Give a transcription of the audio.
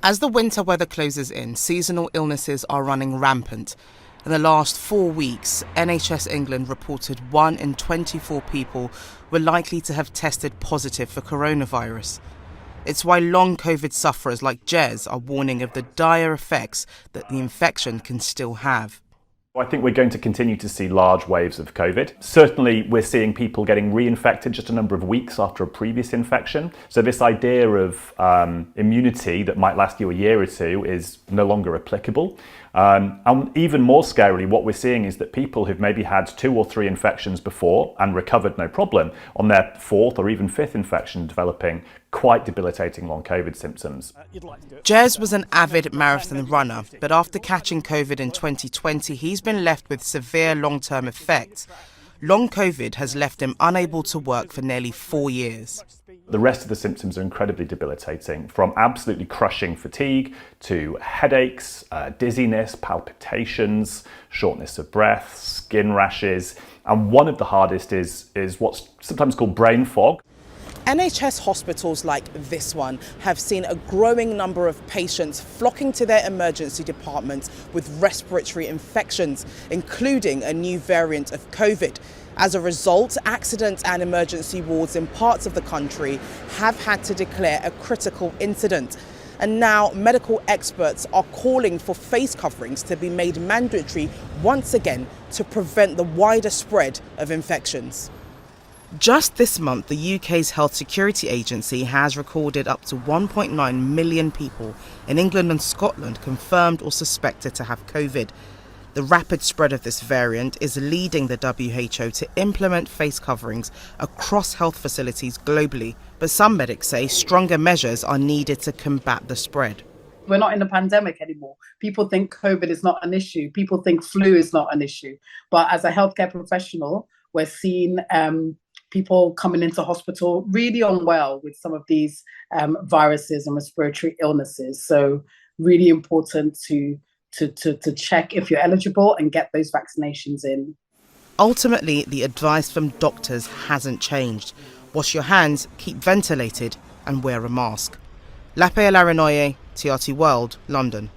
As the winter weather closes in, seasonal illnesses are running rampant. In the last 4 weeks, NHS England reported 1 in 24 people were likely to have tested positive for coronavirus. It's why long COVID sufferers like Jez are warning of the dire effects that the infection can still have. I think we're going to continue to see large waves of COVID. Certainly, we're seeing people getting reinfected just a number of weeks after a previous infection. So this idea of immunity that might last you a year or two is no longer applicable. And even more scarily, what we're seeing is that people who've maybe had 2 or 3 infections before and recovered no problem, on their 4th or even 5th infection, developing quite debilitating long COVID symptoms. Jez was an avid marathon runner, but after catching COVID in 2020, he's been left with severe long-term effects. Long COVID has left him unable to work for nearly 4 years. The rest of the symptoms are incredibly debilitating, from absolutely crushing fatigue to headaches, dizziness, palpitations, shortness of breath, skin rashes, and one of the hardest is what's sometimes called brain fog. NHS hospitals like this one have seen a growing number of patients flocking to their emergency departments with respiratory infections, including a new variant of COVID. As a result, accident and emergency wards in parts of the country have had to declare a critical incident. And now medical experts are calling for face coverings to be made mandatory once again to prevent the wider spread of infections. Just this month, the UK's Health Security Agency has recorded up to 1.9 million people in England and Scotland confirmed or suspected to have COVID. The rapid spread of this variant is leading the WHO to implement face coverings across health facilities globally. But some medics say stronger measures are needed to combat the spread. We're not in a pandemic anymore. People think COVID is not an issue. People think flu is not an issue. But as a healthcare professional, we're seeing people coming into hospital really unwell with some of these viruses and respiratory illnesses. So really important to check if you're eligible and get those vaccinations in. Ultimately, the advice from doctors hasn't changed. Wash your hands, keep ventilated and wear a mask. Lape Larinoye, TRT World, London.